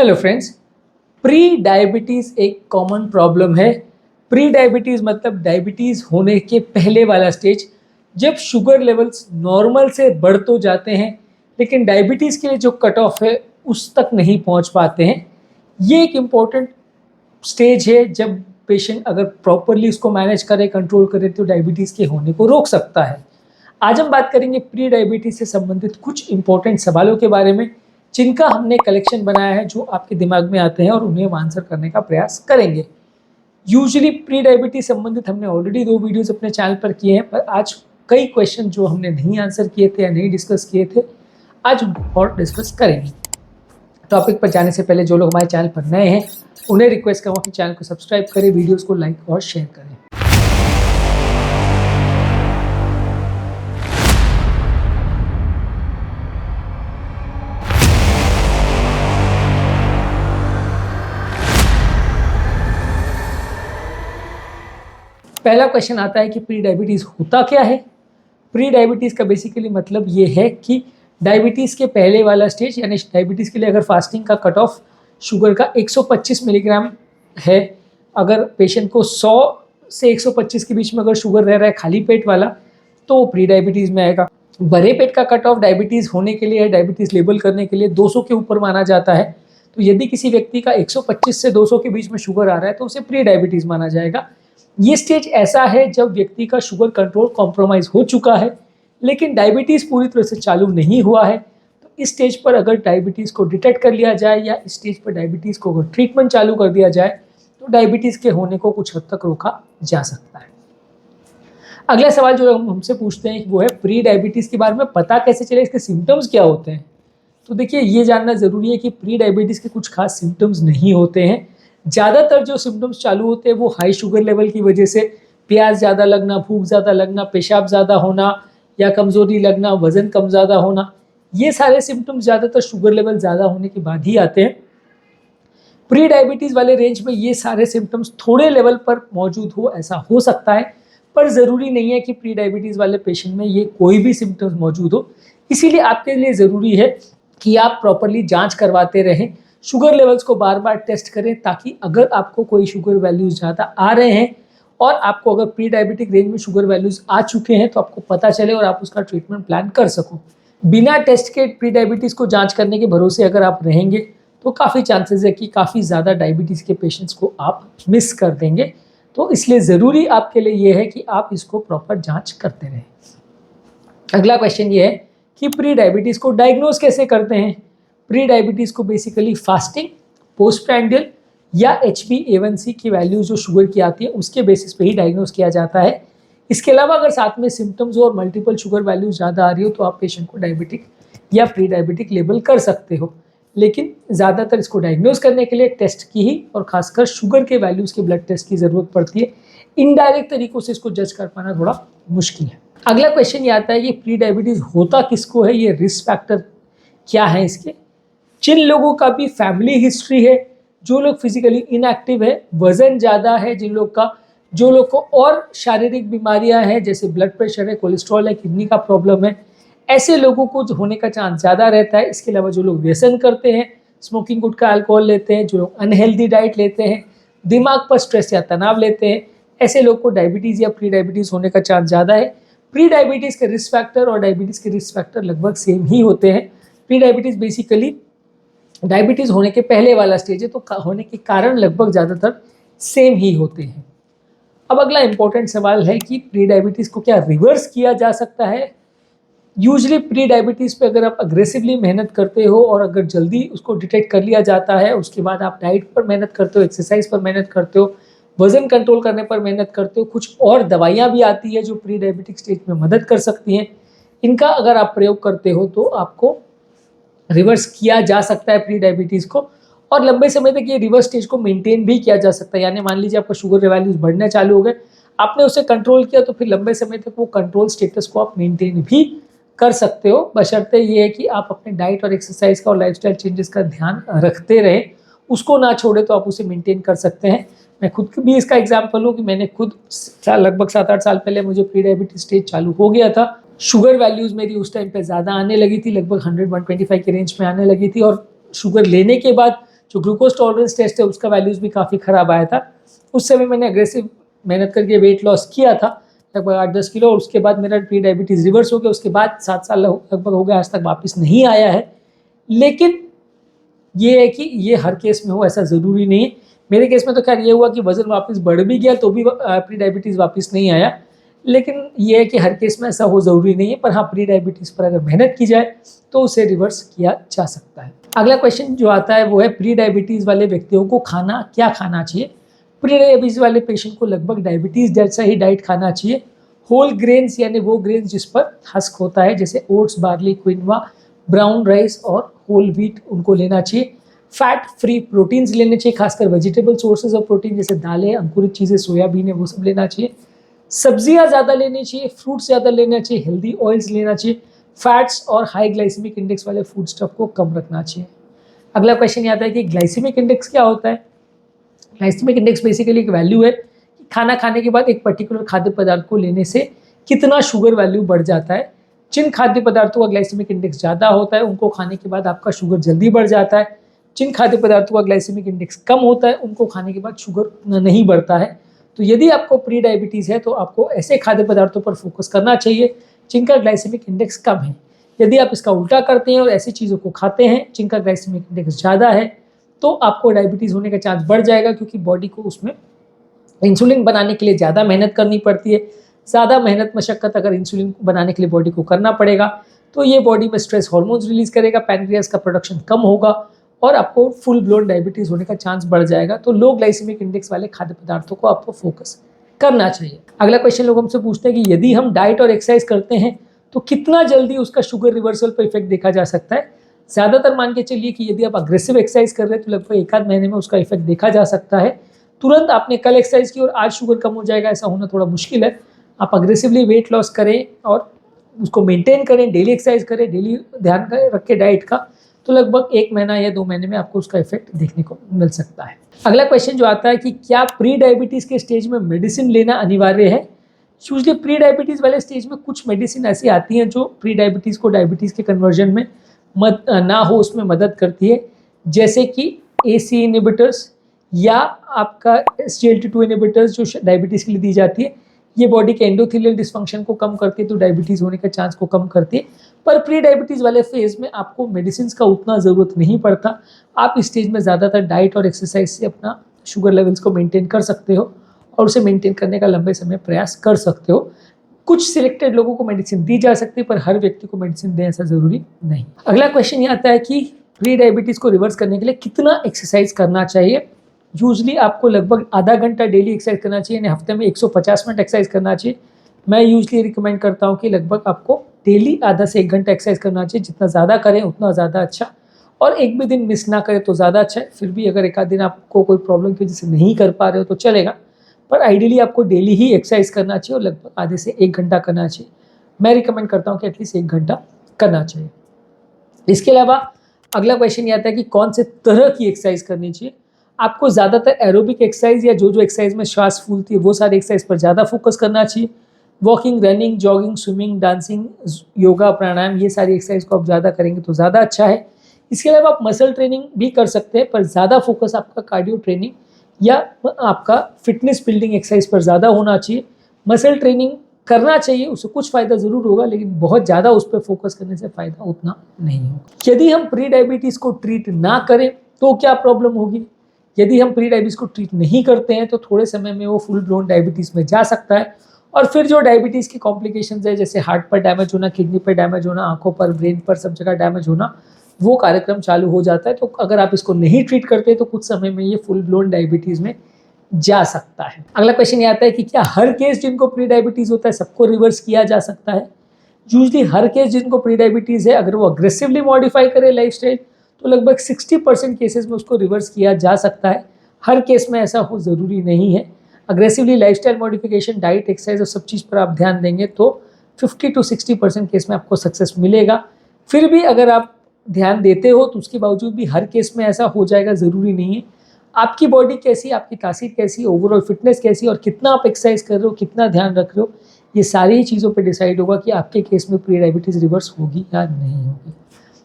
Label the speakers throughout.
Speaker 1: Hello friends, pre diabetes एक common problem है। Pre diabetes मतलब डायबिटीज़ होने के पहले वाला स्टेज, जब शुगर लेवल्स नॉर्मल से बढ़ तो जाते हैं लेकिन डायबिटीज़ के लिए जो कट ऑफ है उस तक नहीं पहुंच पाते हैं। ये एक इम्पॉर्टेंट स्टेज है जब पेशेंट अगर प्रॉपरली उसको मैनेज करे, कंट्रोल करे तो डायबिटीज़ के होने को रोक सकता है। आज हम बात करेंगे प्री डायबिटीज़ से संबंधित कुछ इंपॉर्टेंट सवालों के बारे में, जिनका हमने कलेक्शन बनाया है जो आपके दिमाग में आते हैं और उन्हें हम आंसर करने का प्रयास करेंगे। यूजुअली प्री डायबिटीज संबंधित हमने ऑलरेडी 2 वीडियोस अपने चैनल पर किए हैं, पर आज कई क्वेश्चन जो हमने नहीं आंसर किए थे या नहीं डिस्कस किए थे, आज हम और डिस्कस करेंगे। टॉपिक पर जाने से पहले जो लोग हमारे चैनल पर नए हैं उन्हें रिक्वेस्ट करूँगा कि चैनल को सब्सक्राइब करें, वीडियोज़ को लाइक और शेयर करें। पहला क्वेश्चन आता है कि प्री डायबिटीज़ होता क्या है। प्री डायबिटीज़ का बेसिकली मतलब ये है कि डायबिटीज़ के पहले वाला स्टेज, यानी डायबिटीज़ के लिए अगर फास्टिंग का कट ऑफ शुगर का 125 मिलीग्राम है, अगर पेशेंट को 100 से 125 के बीच में अगर शुगर रह रहा है खाली पेट वाला, तो वो प्री डायबिटीज़ में आएगा। बड़े पेट का कट ऑफ डायबिटीज़ होने के लिए, डायबिटीज़ लेबल करने के लिए 200 के ऊपर माना जाता है। तो यदि किसी व्यक्ति का 125 से 200 के बीच में शुगर आ रहा है तो उसे प्री डायबिटीज़ माना जाएगा। ये स्टेज ऐसा है जब व्यक्ति का शुगर कंट्रोल कॉम्प्रोमाइज़ हो चुका है लेकिन डायबिटीज़ पूरी तरह से चालू नहीं हुआ है। तो इस स्टेज पर अगर डायबिटीज़ को डिटेक्ट कर लिया जाए या इस स्टेज पर डायबिटीज़ को अगर ट्रीटमेंट चालू कर दिया जाए तो डायबिटीज़ के होने को कुछ हद तक रोका जा सकता है। अगला सवाल जो हम हमसे पूछते हैं वो है प्री डायबिटीज़ के बारे में पता कैसे चले, इसके सिम्टम्स क्या होते हैं। तो देखिए, ये जानना ज़रूरी है कि प्री डायबिटीज़ के कुछ खास सिम्टम्स नहीं होते हैं। ज़्यादातर जो सिम्टम्स चालू होते हैं वो हाई शुगर लेवल की वजह से, प्यास ज़्यादा लगना, भूख ज़्यादा लगना, पेशाब ज़्यादा होना या कमज़ोरी लगना, वज़न कम ज़्यादा होना, ये सारे सिम्टम्स ज़्यादातर शुगर लेवल ज़्यादा होने के बाद ही आते हैं। प्री डायबिटीज़ वाले रेंज में ये सारे सिम्टम्स थोड़े लेवल पर मौजूद हो, ऐसा हो सकता है, पर ज़रूरी नहीं है कि प्री डायबिटीज़ वाले पेशेंट में ये कोई भी सिम्टम्स मौजूद हो। इसीलिए आपके लिए ज़रूरी है कि आप प्रॉपरली जाँच करवाते रहें, शुगर लेवल्स को बार बार टेस्ट करें, ताकि अगर आपको कोई शुगर वैल्यूज़ ज़्यादा आ रहे हैं और आपको अगर प्री डायबिटिक रेंज में शुगर वैल्यूज़ आ चुके हैं तो आपको पता चले और आप उसका ट्रीटमेंट प्लान कर सको। बिना टेस्ट के प्री डायबिटीज़ को जांच करने के भरोसे अगर आप रहेंगे तो काफ़ी चांसेस है कि काफ़ी ज़्यादा डायबिटीज़ के पेशेंट्स को आप मिस कर देंगे। तो इसलिए ज़रूरी आपके लिए ये है कि आप इसको प्रॉपर जाँच करते रहें। अगला क्वेश्चन ये है कि प्री डायबिटीज़ को डायग्नोज कैसे करते हैं। प्री डायबिटीज़ को बेसिकली फास्टिंग, पोस्टप्रैंडियल या HbA1c की वैल्यूज जो शुगर की आती है उसके बेसिस पे ही डायग्नोज किया जाता है। इसके अलावा अगर साथ में सिम्टम्स और मल्टीपल शुगर वैल्यूज ज़्यादा आ रही हो तो आप पेशेंट को डायबिटिक या प्री डायबिटिक लेबल कर सकते हो, लेकिन ज़्यादातर इसको डायग्नोज करने के लिए टेस्ट की ही और खासकर शुगर के वैल्यूज़ के ब्लड टेस्ट की ज़रूरत पड़ती है। इनडायरेक्ट तरीक़ों से इसको जज कर पाना थोड़ा मुश्किल है। अगला क्वेश्चन ये आता है कि प्री डायबिटीज़ होता किसको है, ये रिस्क फैक्टर क्या है इसके। जिन लोगों का भी फैमिली हिस्ट्री है, जो लोग फिजिकली इनएक्टिव है, वज़न ज़्यादा है, जो लोग को और शारीरिक बीमारियां हैं जैसे ब्लड प्रेशर है, कोलेस्ट्रॉल है, किडनी का प्रॉब्लम है, ऐसे लोगों को होने का चांस ज़्यादा रहता है। इसके अलावा जो लोग व्यसन करते हैं, स्मोकिंग, गुटखा, अल्कोहल लेते हैं, जो लोग अनहेल्दी डाइट लेते हैं, दिमाग पर स्ट्रेस या तनाव लेते हैं, ऐसे लोग को डायबिटीज़ या प्री डायबिटीज़ होने का चांस ज़्यादा है। प्री डायबिटीज़ के रिस्क फैक्टर और डायबिटीज़ के रिस्क फैक्टर लगभग सेम ही होते हैं। प्री डायबिटीज़ बेसिकली डायबिटीज़ होने के पहले वाला स्टेज है, तो होने के कारण लगभग ज़्यादातर सेम ही होते हैं। अब अगला इंपॉर्टेंट सवाल है कि प्री डायबिटीज़ को क्या रिवर्स किया जा सकता है। यूजुअली प्री डायबिटीज़ पे अगर आप अग्रेसिवली मेहनत करते हो और अगर जल्दी उसको डिटेक्ट कर लिया जाता है, उसके बाद आप डाइट पर मेहनत करते हो, एक्सरसाइज पर मेहनत करते हो, वज़न कंट्रोल करने पर मेहनत करते हो, कुछ और दवाइयाँ भी आती है जो प्री डायबिटिक स्टेज में मदद कर सकती हैं, इनका अगर आप प्रयोग करते हो तो आपको रिवर्स किया जा सकता है प्री डायबिटीज़ को, और लंबे समय तक ये रिवर्स स्टेज को मेंटेन भी किया जा सकता है। यानी मान लीजिए आपका शुगर वैल्यूज बढ़ने चालू हो गए, आपने उसे कंट्रोल किया तो फिर लंबे समय तक वो कंट्रोल स्टेटस को आप मेंटेन भी कर सकते हो, बशर्ते ये है कि आप अपने डाइट और एक्सरसाइज का और लाइफस्टाइल चेंजेस का ध्यान रखते रहें, उसको ना छोड़े तो आप उसे मेंटेन कर सकते हैं। मैं खुद भी इसका एग्जाम्पल हूँ कि मैंने खुद लगभग 7-8 साल पहले मुझे प्री डायबिटीज स्टेज चालू हो गया था। शुगर वैल्यूज़ मेरी उस टाइम पे ज़्यादा आने लगी थी, लगभग 100-125 के रेंज में आने लगी थी, और शुगर लेने के बाद जो ग्लूकोज टॉलरेंस टेस्ट है उसका वैल्यूज़ भी काफ़ी ख़राब आया था। उस समय मैंने अग्रेसिव मेहनत करके वेट लॉस किया था लगभग 8-10 किलो, और उसके बाद मेरा प्री डायबिटीज़ रिवर्स हो गया। उसके बाद 7 साल लगभग हो गया, आज तक वापस नहीं आया है। लेकिन ये है कि ये हर केस में हो ऐसा ज़रूरी नहीं है। मेरे केस में तो खैर ये हुआ कि वज़न वापस बढ़ भी गया तो भी प्री डायबिटीज़ वापस नहीं आया। लेकिन ये है कि हर केस में ऐसा हो ज़रूरी नहीं है, पर हाँ प्री डायबिटीज़ पर अगर मेहनत की जाए तो उसे रिवर्स किया जा सकता है। अगला क्वेश्चन जो आता है वो है प्री डायबिटीज़ वाले व्यक्तियों को क्या खाना चाहिए। प्री डायबिटीज़ वाले पेशेंट को लगभग डायबिटीज़ जैसा ही डाइट खाना चाहिए। होल ग्रेन्स यानी वो ग्रेन्स जिस पर हस्क होता है, जैसे oats, barley, quinoa, brown rice और होल व्हीट, उनको लेना चाहिए। फैट फ्री प्रोटीन्स लेने चाहिए, खासकर वेजिटेबल सोर्सेज ऑफ प्रोटीन जैसे दालें, अंकुरित चीज़ें, सोयाबीन है, वो सब लेना चाहिए। सब्जियां ज़्यादा लेनी चाहिए, फ्रूट्स ज़्यादा लेना चाहिए, हेल्दी ऑयल्स लेना चाहिए। फैट्स और हाई ग्लाइसेमिक इंडेक्स वाले फूड स्टफ को कम रखना चाहिए। अगला क्वेश्चन ये आता है कि ग्लाइसेमिक इंडेक्स क्या होता है। ग्लाइसेमिक इंडेक्स बेसिकली एक वैल्यू है कि खाना खाने के बाद एक पर्टिकुलर खाद्य पदार्थ को लेने से कितना शुगर वैल्यू बढ़ जाता है। जिन खाद्य पदार्थों का ग्लाइसेमिक इंडेक्स ज़्यादा होता है उनको खाने के बाद आपका शुगर जल्दी बढ़ जाता है। जिन खाद्य पदार्थों का ग्लाइसेमिक इंडेक्स कम होता है उनको खाने के बाद शुगर नहीं बढ़ता है। तो यदि आपको प्री डायबिटीज़ है तो आपको ऐसे खाद्य पदार्थों पर फोकस करना चाहिए जिनका ग्लाइसेमिक इंडेक्स कम है। यदि आप इसका उल्टा करते हैं और ऐसी चीज़ों को खाते हैं जिनका ग्लाइसेमिक इंडेक्स ज़्यादा है तो आपको डायबिटीज़ होने का चांस बढ़ जाएगा, क्योंकि बॉडी को उसमें इंसुलिन बनाने के लिए ज़्यादा मेहनत करनी पड़ती है। ज़्यादा मेहनत मशक्क़त अगर इंसुलिन बनाने के लिए बॉडी को करना पड़ेगा तो ये बॉडी में स्ट्रेस हार्मोन्स रिलीज़ करेगा, पैनक्रियास का प्रोडक्शन कम होगा और आपको फुल ब्लोन डायबिटीज़ होने का चांस बढ़ जाएगा। तो लो ग्लाइसेमिक इंडेक्स वाले खाद्य पदार्थों को आपको फोकस करना चाहिए। अगला क्वेश्चन लोग हमसे पूछते हैं कि यदि हम डाइट और एक्सरसाइज करते हैं तो कितना जल्दी उसका शुगर रिवर्सल पर इफेक्ट देखा जा सकता है। ज़्यादातर मान के चलिए कि यदि आप अग्रेसिव एक्सरसाइज कर रहे हैं तो लगभग 1 आध महीने में उसका इफेक्ट देखा जा सकता है। तुरंत आपने कल एक्सरसाइज की और आज शुगर कम हो जाएगा, ऐसा होना थोड़ा मुश्किल है। आप अग्रेसिवली वेट लॉस करें और उसको मेंटेन करें, डेली एक्सरसाइज करें, डेली ध्यान रखें डाइट का, तो लगभग 1 महीना या 2 महीने में आपको उसका इफेक्ट देखने को मिल सकता है। अगला क्वेश्चन जो आता है कि क्या प्री डायबिटीज़ के स्टेज में मेडिसिन लेना अनिवार्य है। यूजुअली प्री डायबिटीज़ वाले स्टेज में कुछ मेडिसिन ऐसी आती हैं जो प्री डायबिटीज़ को डायबिटीज़ के कन्वर्जन में ना हो उसमें मदद करती है, जैसे कि AC इनहिबिटर्स या आपका SGLT2 इनहिबिटर्स जो डायबिटीज़ के लिए दी जाती है। ये बॉडी के एंडोथेलियल डिस्फंक्शन को कम करती है तो डायबिटीज़ होने का चांस को कम करती है। पर प्री डायबिटीज़ वाले फेज़ में आपको मेडिसिन का उतना ज़रूरत नहीं पड़ता। आप इस स्टेज में ज़्यादातर डाइट और एक्सरसाइज से अपना शुगर लेवल्स को मेंटेन कर सकते हो और उसे मेंटेन करने का लंबे समय प्रयास कर सकते हो। कुछ सिलेक्टेड लोगों को मेडिसिन दी जा सकती है पर हर व्यक्ति को मेडिसिन दें ऐसा ज़रूरी नहीं। अगला क्वेश्चन ये आता है कि प्री डायबिटीज़ को रिवर्स करने के लिए कितना एक्सरसाइज करना चाहिए। यूजली आपको लगभग आधा घंटा डेली एक्सरसाइज करना चाहिए, यानी हफ्ते में 150 मिनट एक्सरसाइज करना चाहिए। मैं यूजली रिकमेंड करता हूँ कि लगभग आपको डेली आधा से 1 घंटा एक्सरसाइज करना चाहिए। जितना ज़्यादा करें उतना ज़्यादा अच्छा, और एक भी दिन मिस ना करें तो ज़्यादा अच्छा है। फिर भी अगर 1 आध दिन आपको कोई प्रॉब्लम की वजह से नहीं कर पा रहे हो तो चलेगा, पर आइडियली आपको डेली ही एक्सरसाइज करना चाहिए और लगभग आधे से 1 घंटा करना चाहिए। मैं रिकमेंड करता हूँ कि एटलीस्ट 1 घंटा करना चाहिए। इसके अलावा अगला क्वेश्चन ये आता है कि कौन से तरह की एक्सरसाइज करनी चाहिए। आपको ज़्यादातर एरोबिक एक्सरसाइज या जो एक्सरसाइज में श्वास फूलती है वो सारी एक्सरसाइज पर ज़्यादा फोकस करना चाहिए। Walking, running, jogging, swimming, dancing, yoga, pranayama, ये सारी एक्सरसाइज को आप ज़्यादा करेंगे तो ज़्यादा अच्छा है। इसके अलावा आप मसल ट्रेनिंग भी कर सकते हैं, पर ज़्यादा फोकस आपका कार्डियो ट्रेनिंग या आपका फिटनेस बिल्डिंग एक्सरसाइज पर ज़्यादा होना चाहिए। मसल ट्रेनिंग करना चाहिए, उससे कुछ फ़ायदा ज़रूर होगा, लेकिन बहुत ज़्यादा उस पर फोकस करने से फ़ायदा उतना नहीं होगा। यदि हम प्री डायबिटीज़ को ट्रीट ना करें तो क्या प्रॉब्लम होगी। यदि हम प्री डायबिटीज़ को ट्रीट नहीं करते हैं तो थोड़े समय में वो फुल ब्लोन डायबिटीज़ में जा सकता है, और फिर जो डायबिटीज़ की कॉम्प्लिकेशंस है जैसे हार्ट पर डैमेज होना, किडनी पर डैमेज होना, आंखों पर, ब्रेन पर, सब जगह डैमेज होना, वो कार्यक्रम चालू हो जाता है। तो अगर आप इसको नहीं ट्रीट करते तो कुछ समय में ये फुल ब्लोन डायबिटीज़ में जा सकता है। अगला क्वेश्चन ये आता है कि क्या हर केस जिनको प्री डायबिटीज़ होता है सबको रिवर्स किया जा सकता है। यूजली हर केस जिनको प्री डायबिटीज़ है अगर वो अग्रेसिवली मॉडिफाई करे लाइफस्टाइल तो लगभग 60% केसेस में उसको रिवर्स किया जा सकता है। हर केस में ऐसा हो ज़रूरी नहीं है। Aggressively lifestyle modification, diet, exercise और सब चीज़ पर आप ध्यान देंगे तो 50 to 60% केस में आपको सक्सेस मिलेगा। फिर भी अगर आप ध्यान देते हो तो उसके बावजूद भी हर केस में ऐसा हो जाएगा ज़रूरी नहीं है। आपकी बॉडी कैसी, आपकी तासीर कैसी, ओवरऑल फिटनेस कैसी और कितना आप एक्सरसाइज कर रहे हो, कितना ध्यान रख रहे हो, ये सारी चीज़ों पे डिसाइड होगा कि आपके केस में प्री डायबिटीज़ रिवर्स होगी या नहीं होगी।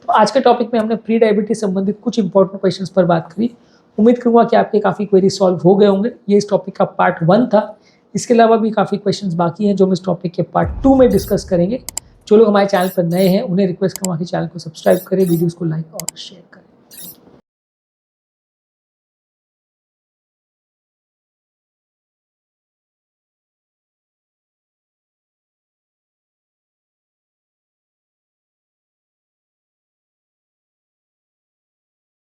Speaker 1: तो आज के टॉपिक में हमने प्री डायबिटीज संबंधित कुछ इंपॉर्टेंट क्वेश्चंस पर बात करी। उम्मीद करूंगा कि आपके काफ़ी क्वेरी सॉल्व हो गए होंगे। ये इस टॉपिक का पार्ट 1 था। इसके अलावा भी काफ़ी क्वेश्चंस बाकी हैं जो हम इस टॉपिक के पार्ट 2 में डिस्कस करेंगे। जो लोग हमारे चैनल पर नए हैं उन्हें रिक्वेस्ट करूँगा कि चैनल को सब्सक्राइब करें, वीडियोज़ को लाइक और शेयर।